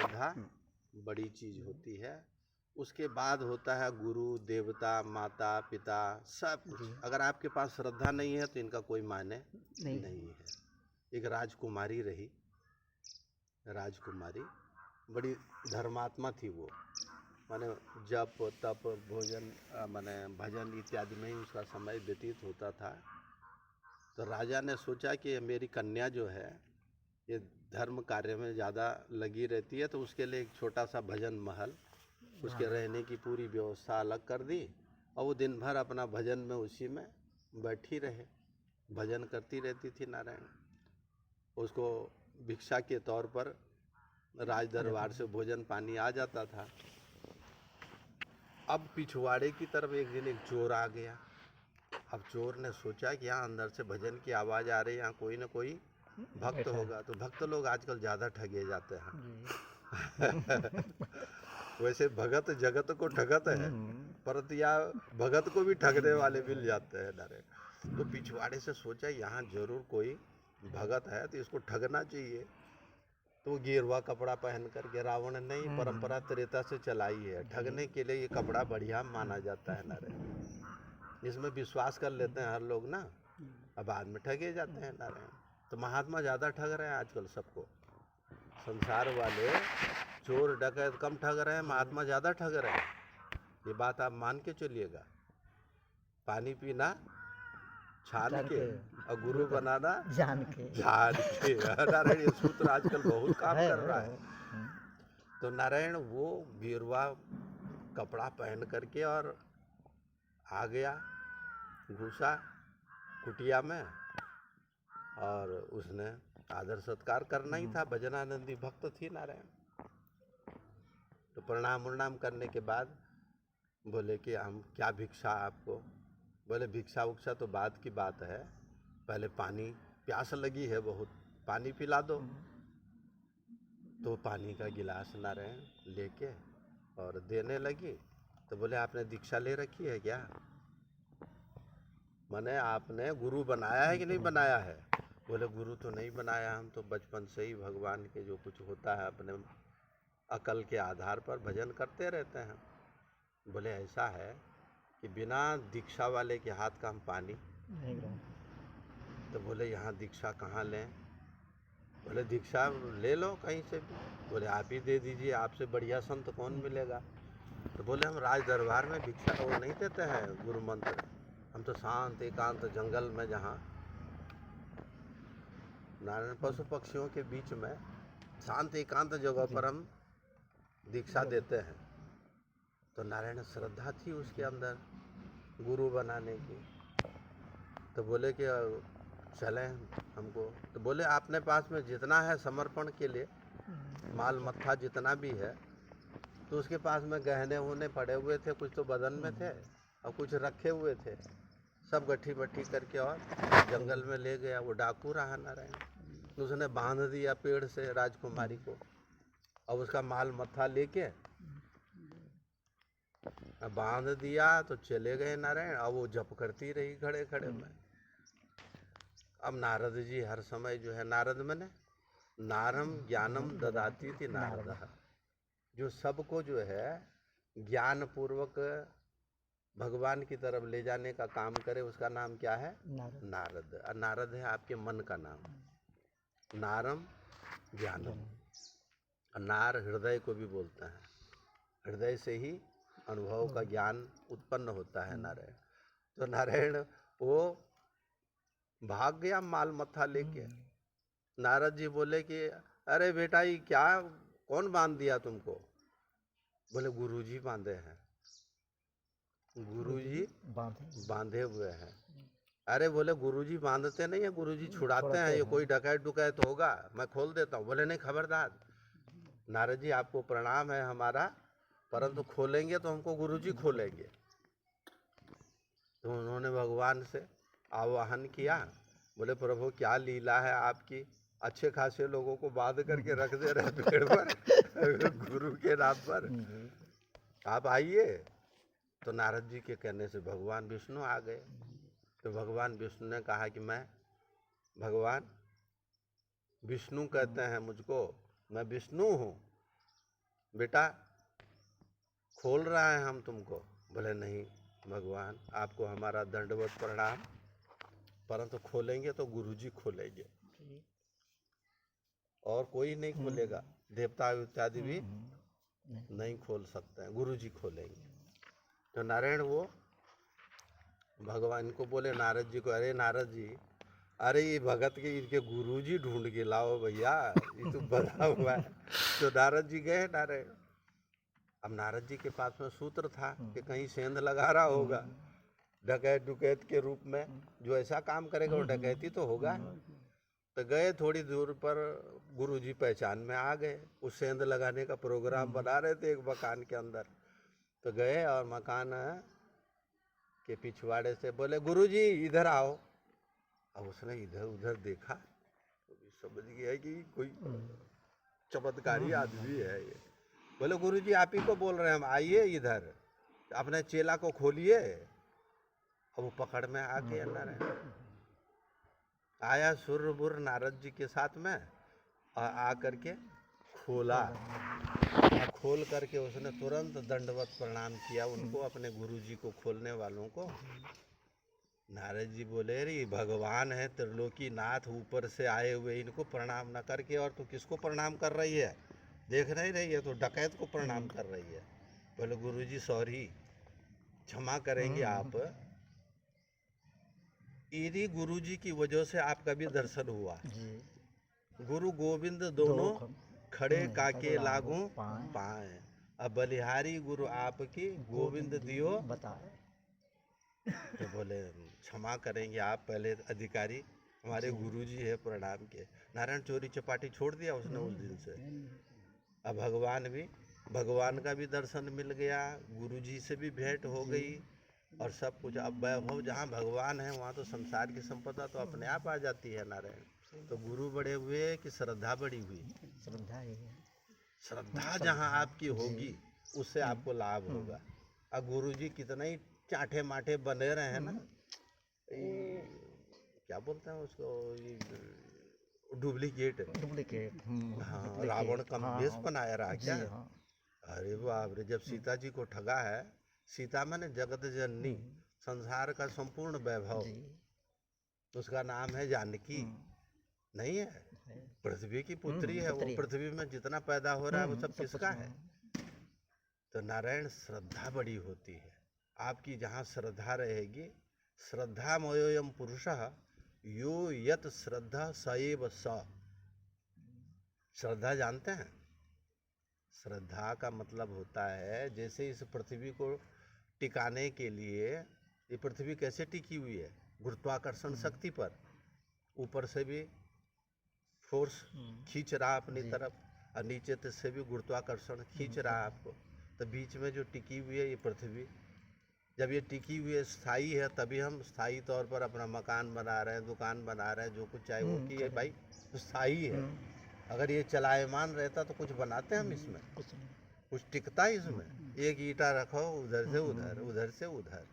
श्रद्धा बड़ी चीज होती है। उसके बाद होता है गुरु देवता माता पिता सब कुछ। अगर आपके पास श्रद्धा नहीं है तो इनका कोई मायने नहीं है। एक राजकुमारी रही, राजकुमारी बड़ी धर्मात्मा थी वो, माने जप तप भोजन माने भजन इत्यादि में ही उसका समय व्यतीत होता था। तो राजा ने सोचा कि मेरी कन्या जो है ये धर्म कार्य में ज़्यादा लगी रहती है, तो उसके लिए एक छोटा सा भजन महल, उसके रहने की पूरी व्यवस्था अलग कर दी और वो दिन भर अपना भजन में उसी में बैठी रहे, भजन करती रहती थी नारायण। उसको भिक्षा के तौर पर राज दरबार से भोजन पानी आ जाता था। अब पिछवाड़े की तरफ एक दिन एक चोर आ गया। अब चोर ने सोचा कि यहाँ अंदर से भजन की आवाज़ आ रही है, यहाँ कोई ना कोई भक्त होगा। तो भक्त लोग आजकल ज़्यादा ठगे जाते हैं वैसे भगत जगत को ठगत है, परंतु या भगत को भी ठगने वाले मिल जाते हैं नारे। तो पिछवाड़े से सोचा यहाँ जरूर कोई भगत है तो इसको ठगना चाहिए। तो गेरुआ कपड़ा पहन करके, रावण ने ही परंपरा त्रेता से चलाई है, ठगने के लिए ये कपड़ा बढ़िया माना जाता है नारे। इसमें विश्वास कर लेते हैं हर लोग ना, अब बाद में ठगे जाते हैं नारायण। तो महात्मा ज़्यादा ठग रहे हैं आजकल सबको, संसार वाले चोर डकैत कम ठग रहे हैं, महात्मा ज़्यादा ठग रहे हैं। ये बात आप मान के चलिएगा। पानी पीना छान के और गुरु बनाना जान के नारायण, ये सूत्र आजकल बहुत काम कर रहा है। तो नारायण वो गेरुआ कपड़ा पहन करके और आ गया, घुसा कुटिया में और उसने आदर सत्कार करना ही था, भजनानंदी भक्त थी नारायण। तो प्रणाम उर्णाम करने के बाद बोले कि हम क्या भिक्षा आपको। बोले भिक्षा उक्षा तो बाद की बात है, पहले पानी, प्यास लगी है बहुत, पानी पिला दो। तो पानी का गिलास नारायण लेके और देने लगी। तो बोले आपने दीक्षा ले रखी है क्या, माने आपने गुरु बनाया है कि नहीं बनाया है। बोले गुरु तो नहीं बनाया, हम तो बचपन से ही भगवान के जो कुछ होता है अपने अकल के आधार पर भजन करते रहते हैं। बोले ऐसा है कि बिना दीक्षा वाले के हाथ का हम पानी नहीं। तो बोले यहाँ दीक्षा कहाँ लें। बोले दीक्षा ले लो कहीं से भी। बोले आप ही दे दीजिए, आपसे बढ़िया संत कौन मिलेगा। तो बोले हम राज दरबार में भिक्षा वो नहीं देते हैं गुरु मंत्र, हम तो शांत एकांत जंगल में जहाँ नारायण पशु पक्षियों के बीच में शांत एकांत जगह पर हम दीक्षा देते हैं। तो नारायण श्रद्धा थी उसके अंदर गुरु बनाने की। तो बोले कि चलें हमको। तो बोले आपने पास में जितना है समर्पण के लिए माल मत्था जितना भी है, तो उसके पास में गहने होने पड़े हुए थे, कुछ तो बदन में थे और कुछ रखे हुए थे, सब गट्ठी बट्ठी करके और जंगल में ले गया। वो डाकू रहा नारायण, उसने बांध दिया पेड़ से राजकुमारी को। अब उसका माल मत्था लेके बांध दिया तो चले गए नारायण। अब वो जप करती रही खड़े खड़े में। अब नारद जी हर समय जो है, नारद मैंने नारम ज्ञानम ददाती थी नारद, जो सबको जो है ज्ञान पूर्वक भगवान की तरफ ले जाने का काम करे, उसका नाम क्या है, नारद। नारद है आपके मन का नाम, नारम ज्ञानम। नार हृदय को भी बोलते हैं, हृदय से ही अनुभव का ज्ञान उत्पन्न होता है नारायण। तो नारायण वो भाग गया माल मत्था लेके। नारद जी बोले कि अरे बेटा ये क्या, कौन बांध दिया तुमको। बोले गुरुजी बांधे हैं, गुरुजी बांधे हुए हैं। अरे बोले गुरुजी बांधते नहीं है, गुरुजी छुड़ाते हैं, ये कोई डकैत डुकैत होगा मैं खोल देता हूँ। बोले नहीं खबरदार नारद जी आपको प्रणाम है हमारा, परंतु खोलेंगे तो हमको गुरुजी खोलेंगे। तो उन्होंने भगवान से आवाहन किया। बोले प्रभु क्या लीला है आपकी, अच्छे खासे लोगों को बांध करके रख दे रहे पेड़ पर गुरु के नाम पर, आप आइए। तो नारद जी के कहने से भगवान विष्णु आ गए। तो भगवान विष्णु ने कहा कि मैं भगवान विष्णु कहते हैं मुझको, मैं विष्णु हूँ। बेटा खोल रहा है हम तुमको। बोले नहीं भगवान, आपको हमारा दंडवत प्रणाम, परंतु खोलेंगे तो गुरुजी खोलेंगे, और कोई नहीं खोलेगा, देवता इत्यादि भी नहीं खोल सकते हैं, गुरुजी खोलेंगे। तो नारायण वो भगवान को बोले नारद जी को, अरे नारद जी, अरे ये भगत के इनके गुरुजी ढूंढ के लाओ भैया, ये तो बधा हुआ है। तो नारद जी गए नारायण। अब नारद जी के पास में सूत्र था कि कहीं सेंध लगा रहा होगा डकैत डुकैत के रूप में, जो ऐसा काम करेगा वो डकैती तो होगा। तो गए, थोड़ी दूर पर गुरुजी पहचान में आ गए, उस सेंध लगाने का प्रोग्राम बना रहे थे एक मकान के अंदर। तो गए और मकान के पिछवाड़े से बोले गुरुजी इधर आओ। अब उसने इधर उधर देखा तो भी समझ गया कि कोई चमत्कारी आदमी है ये। बोले गुरुजी आप ही को बोल रहे हैं हम, आइए इधर, अपने चेला को खोलिए। अब वो पकड़ में आके अंदर आया सुर नारद जी के साथ में, और आ करके खोला, और खोल करके उसने तुरंत दंडवत प्रणाम किया उनको, अपने गुरुजी को खोलने वालों को। नारद जी बोले रे भगवान है त्रिलोकी नाथ, ऊपर से आए हुए, इनको प्रणाम न करके और तू किसको प्रणाम कर रही है, देख नहीं रही है, तो डकैत को प्रणाम कर रही है। बोले गुरुजी सॉरी, क्षमा करेंगे आप, इन्हीं गुरुजी की वजह से आपका भी दर्शन हुआ। गुरु गोविंद दोनों खड़े काके लागू पाए, अब बलिहारी गुरु आपकी गोविंद दियो बताए। तो बोले क्षमा करेंगे आप, पहले अधिकारी हमारे गुरुजी है, प्रणाम के। नारायण चोरी चपाटी छोड़ दिया उसने उस दिन से। अब भगवान का भी दर्शन मिल गया, गुरुजी से भी भेंट हो गई, और सब कुछ। अब वैभव जहाँ भगवान है वहाँ तो संसार की संपदा तो अपने आप आ जाती है नारायण। तो गुरु बड़े हुए कि श्रद्धा बड़ी हुई? श्रद्धा जहाँ आपकी होगी उससे आपको लाभ होगा। अब गुरुजी कितना ही चाटे माटे बने रहे हैं ना, क्या बोलते हैं उसको, डुप्लीकेट। हाँ, रावण का वेश बनाया रहा क्या? अरे बाप रे, जब सीता जी को ठगा है, सीता मैंने जगत जननी, संसार का संपूर्ण वैभव, उसका नाम है जानकी, नहीं है? पृथ्वी की पुत्री है वो, पृथ्वी में जितना पैदा हो रहा है वो सब किसका है? तो नारायण श्रद्धा बड़ी होती है आपकी, जहाँ श्रद्धा रहेगी, श्रद्धा मयोयम पुरुषः यो यत श्रद्धा सएव स। श्रद्धा जानते हैं? श्रद्धा का मतलब होता है, जैसे इस पृथ्वी को टिकाने के लिए, ये पृथ्वी कैसे टिकी हुई है? गुरुत्वाकर्षण शक्ति पर, ऊपर से भी फोर्स खींच रहा अपनी तरफ, और नीचे से भी गुरुत्वाकर्षण खींच रहा आपको। तो बीच में जो टिकी हुई है ये पृथ्वी, जब ये टिकी हुई है, स्थायी है, तभी हम स्थायी तौर पर अपना मकान बना रहे हैं, दुकान बना रहे हैं, जो कुछ चाहे वो कि ये भाई स्थायी है। अगर ये चलायमान रहता तो कुछ बनाते हम इसमें, कुछ टिकता इसमें? एक ईंटा रखो, उधर से उधर, उधर से उधर।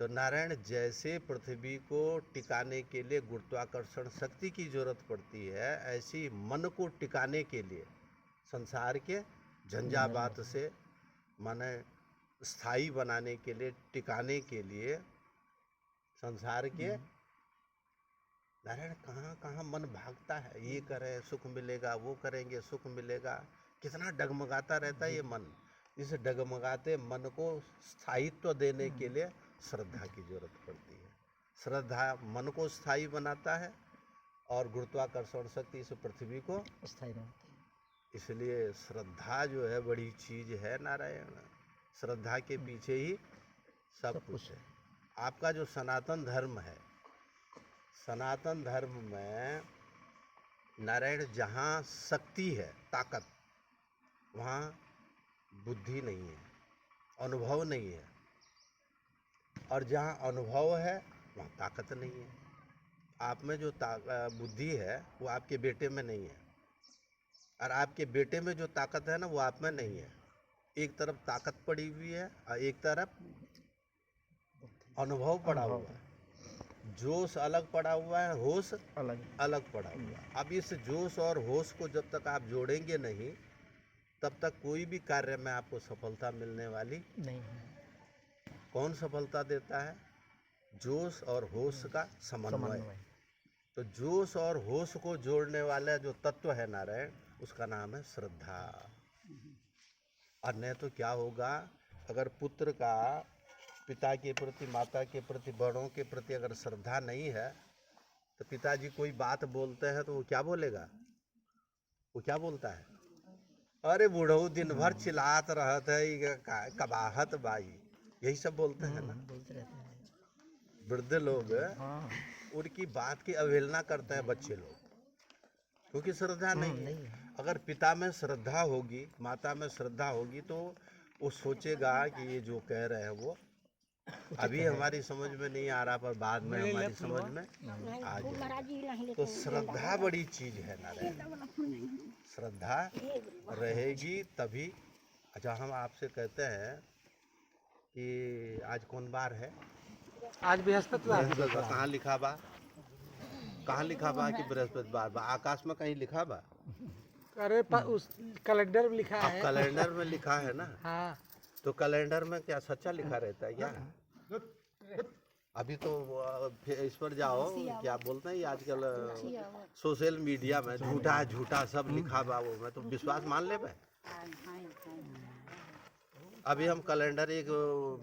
तो नारायण जैसे पृथ्वी को टिकाने के लिए गुरुत्वाकर्षण शक्ति की जरूरत पड़ती है, ऐसी मन को टिकाने के लिए, संसार के झंझावात से माने स्थायी बनाने के लिए, टिकाने के लिए, संसार के नारायण कहाँ कहाँ मन भागता है, ये करें सुख मिलेगा, वो करेंगे सुख मिलेगा, कितना डगमगाता रहता है ये मन। इस डगमगाते मन को स्थायित्व देने के लिए श्रद्धा की जरूरत पड़ती है। श्रद्धा मन को स्थायी बनाता है, और गुरुत्वाकर्षण शक्ति इस पृथ्वी को स्थायी बनाती है। इसलिए श्रद्धा जो है बड़ी चीज है नारायण, श्रद्धा के पीछे ही सब कुछ है। आपका जो सनातन धर्म है, सनातन धर्म में नारायण जहाँ शक्ति है, ताकत, वहाँ बुद्धि नहीं है, अनुभव नहीं है, और जहाँ अनुभव है वहाँ ताकत नहीं है। आप में जो बुद्धि है वो आपके बेटे में नहीं है, और आपके बेटे में जो ताकत है ना वो आप में नहीं है। एक तरफ ताकत पड़ी हुई है और एक तरफ अनुभव पड़ा हुआ है, जोश अलग पड़ा हुआ है, होश अलग पड़ा हुआ है। अब इस जोश और होश को जब तक आप जोड़ेंगे नहीं, तब तक कोई भी कार्य में आपको सफलता मिलने वाली नहीं है। कौन सफलता देता है? जोश और होश का समन्वय। तो जोश और होश को जोड़ने वाला जो तत्व है नारायण, उसका नाम है श्रद्धा। और नहीं तो क्या होगा, अगर पुत्र का पिता के प्रति, माता के प्रति, बड़ों के प्रति अगर श्रद्धा नहीं है, तो पिताजी कोई बात बोलते हैं तो वो क्या बोलेगा? वो क्या बोलता है? अरे बूढ़ऊ दिन भर चिल्लात रहत है, कबाहत बाई, यही सब बोलते हैं ना। बोलते रहते हैं वृद्ध लोग उनकी बात की अवहेलना करते हैं बच्चे लोग, क्योंकि श्रद्धा नहीं है। अगर पिता में श्रद्धा होगी, माता में श्रद्धा होगी, तो वो सोचेगा कि ये जो कह रहे हैं वो अभी हमारी समझ में नहीं आ रहा, पर बाद में हमारी समझ में आ जाएगा। तो श्रद्धा बड़ी चीज है नारायण, श्रद्धा रहेगी तभी। अच्छा, हम आपसे कहते हैं कि आज कौन बार है? आज बृहस्पतिवार। कहाँ लिखा बा? कहाँ लिखा बा कि बृहस्पतिवार बा? आकाश में कहीं लिखा बा? अरे उस कैलेंडर में लिखा है। कैलेंडर में लिखा है ना। हाँ। तो कैलेंडर में क्या सच्चा लिखा रहता है क्या? अभी तो इस पर जाओ, क्या बोलते हैं आजकल सोशल मीडिया में झूठा झूठा सब लिखा बा, वो मैं तो विश्वास मान ले भाई। अभी हम कैलेंडर एक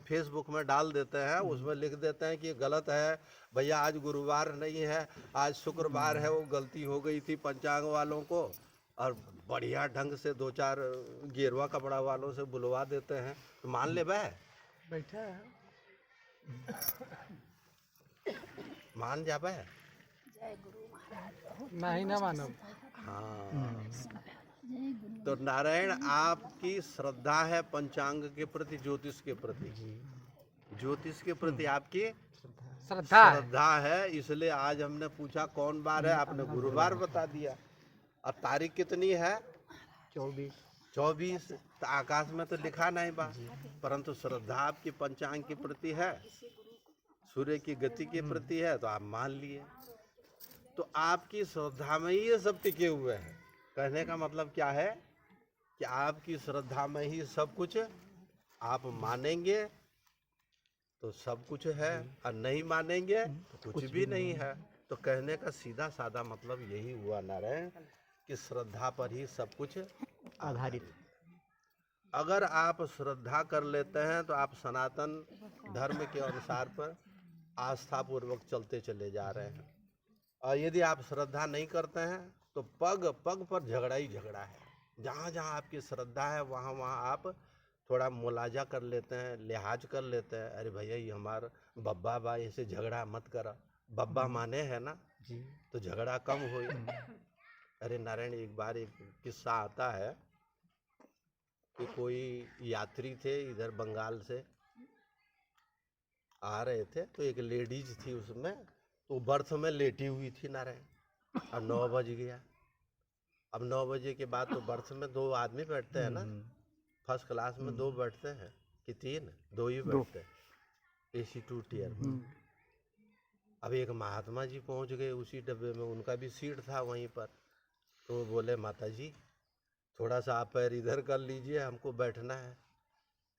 फेसबुक में डाल देते हैं, उसमें लिख देते हैं कि गलत है भैया, आज गुरुवार नहीं है, आज शुक्रवार है, वो गलती हो गई थी पंचांग वालों को। और बढ़िया ढंग से 2-4 गेरुआ कपड़ा वालों से बुलवा देते हैं, तो मान ले भाई। बैठा है। मान जा भाई। नहीं ना मानो। हाँ, तो नारायण आपकी श्रद्धा है पंचांग के प्रति, ज्योतिष के प्रति, ज्योतिष के प्रति आपकी श्रद्धा है। इसलिए आज हमने पूछा कौन बार है, आपने गुरुवार बता दिया। अब तारीख कितनी है? 24। तो आकाश में तो लिखा नहीं बा, परंतु श्रद्धा आपकी पंचांग के प्रति है, सूर्य की गति के प्रति है, तो आप मान लिए। तो आपकी श्रद्धा में ही ये सब टिके हुए हैं। कहने का मतलब क्या है कि आपकी श्रद्धा में ही सब कुछ, आप मानेंगे तो सब कुछ है, और नहीं मानेंगे तो कुछ भी नहीं है। तो कहने का सीधा साधा मतलब यही हुआ नारायण, कि श्रद्धा पर ही सब कुछ आधारित। अगर आप श्रद्धा कर लेते हैं तो आप सनातन धर्म के अनुसार पर आस्था पूर्वक चलते चले जा रहे हैं। और यदि आप श्रद्धा नहीं करते हैं तो पग पग पर झगड़ा ही झगड़ा है। जहाँ जहाँ आपकी श्रद्धा है वहाँ वहाँ आप थोड़ा मुलाजा कर लेते हैं, लिहाज कर लेते हैं। अरे भैया ये हमारा बब्बा बा, ऐसे झगड़ा मत करा। बब्बा माने है ना जी, तो झगड़ा कम हो। अरे नारायण, एक बार एक किस्सा आता है कि कोई यात्री थे इधर बंगाल से आ रहे थे, तो एक लेडीज थी उसमें, तो बर्थ में लेटी हुई थी नारायण। और 9 बज गया। अब 9 बजे के बाद तो बर्थ में 2 आदमी बैठते हैं ना, फर्स्ट क्लास में 2 बैठते हैं कि 3? 2 ही बैठते हैं, AC 2 टियर में। अब एक महात्मा जी पहुंच गए उसी डब्बे में, उनका भी सीट था वहीं पर। तो वो बोले, माता जी थोड़ा सा आप पैर इधर कर लीजिए, हमको बैठना है।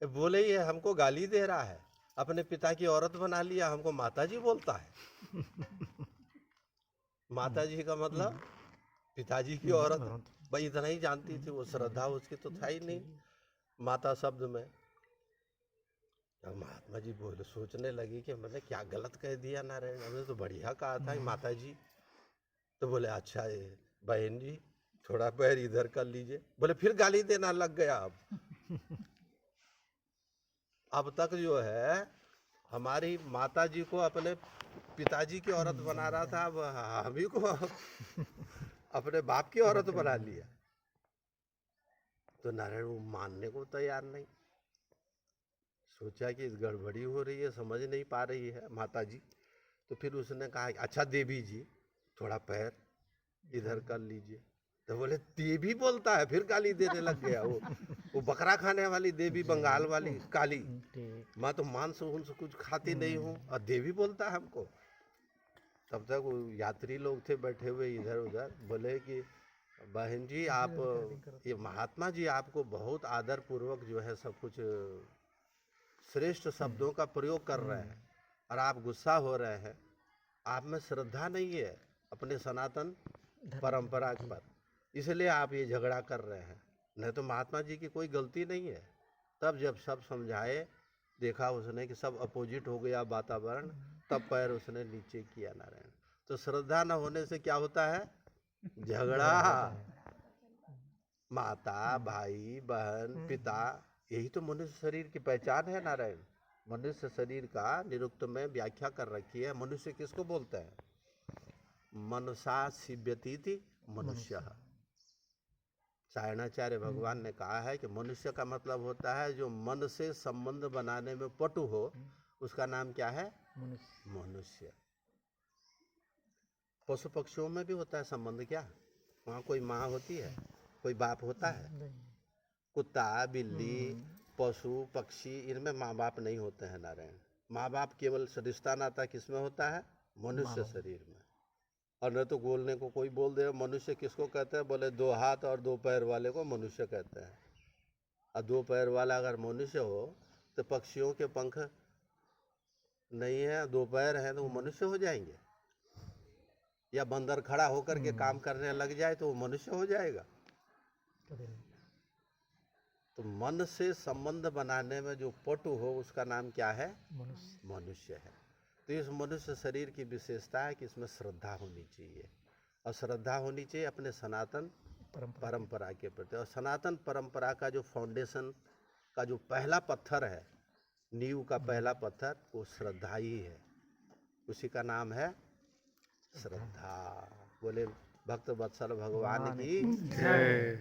बोले ये हमको गाली दे रहा है, अपने पिता की औरत बना लिया, हमको माता जी बोलता है। माता जी का मतलब पिताजी की औरत, भाई इतना ही जानती थी वो, श्रद्धा उसकी तो था ही नहीं माता शब्द में। अब महात्मा जी बोले, सोचने लगी कि मैंने क्या गलत कह दिया नारायण, हमने तो बढ़िया कहा था माता जी। तो बोले अच्छा बहन जी थोड़ा पैर इधर कर लीजिए। बोले फिर गाली देना लग गया। अब तक जो है हमारी माता जी को अपने पिताजी की औरत बना रहा था, अब हम ही को अपने बाप की औरत बना लिया। तो नारायण वो मानने को तैयार नहीं। सोचा कि गड़बड़ी हो रही है, समझ नहीं पा रही है माता जी। तो फिर उसने कहा अच्छा देवी जी थोड़ा पैर इधर कर लीजिए। तो बोले देवी बोलता है, फिर गाली देने लग गया। वो बकरा खाने वाली देवी, बंगाल वाली काली। मैं तो मांस उंस कुछ खाती नहीं हूँ और देवी बोलता है हमको। तब तक वो यात्री लोग थे बैठे हुए इधर उधर, बोले कि बहन जी आप ये महात्मा जी आपको बहुत आदर पूर्वक जो है सब कुछ श्रेष्ठ शब्दों का प्रयोग कर रहे हैं और आप गुस्सा हो रहे हैं। आप में श्रद्धा नहीं है अपने सनातन परंपरा पर, इसलिए आप ये झगड़ा कर रहे हैं। नहीं तो महात्मा जी की कोई गलती नहीं है। तब जब सब समझाए, देखा उसने कि सब अपोजिट हो गया वातावरण, तब पैर उसने नीचे किया नारायण। तो श्रद्धा न होने से क्या होता है? झगड़ा। माता, भाई, बहन, पिता, यही तो मनुष्य शरीर की पहचान है नारायण। मनुष्य शरीर का निरुक्त में व्याख्या कर रखी है। मनुष्य किसको बोलते हैं? मनसा शिव्यतीति मनुष्य। सायणाचार्य भगवान ने कहा है कि मनुष्य का मतलब होता है जो मन से संबंध बनाने में पटु हो, उसका नाम क्या है? मनुष्य। पशु पक्षियों में भी होता है संबंध क्या? वहाँ कोई माँ होती है, कोई बाप होता है? कुत्ता, बिल्ली, पशु, पक्षी, इनमें माँ बाप नहीं होते हैं नारायण। माँ बाप केवल रिश्ता नाता किसमें होता है? मनुष्य शरीर में। और न तो बोलने को कोई बोल दे मनुष्य किसको कहते हैं? बोले 2 हाथ और 2 पैर वाले को मनुष्य कहते हैं। और 2 पैर वाला अगर मनुष्य हो तो पक्षियों के पंख नहीं है, 2 पैर हैं तो वो मनुष्य हो जाएंगे? या बंदर खड़ा होकर के काम करने लग जाए तो वो मनुष्य हो जाएगा? तो मन से संबंध बनाने में जो पटु हो उसका नाम क्या है? मनुष्य है। तो इस मनुष्य शरीर की विशेषता है कि इसमें श्रद्धा होनी चाहिए, और श्रद्धा होनी चाहिए अपने सनातन परंपरा के प्रति। और सनातन परंपरा का जो फाउंडेशन का जो पहला पत्थर है, नींव का पहला पत्थर, वो श्रद्धा ही है। उसी का नाम है श्रद्धा। बोले भक्त वत्सल भगवान की जय।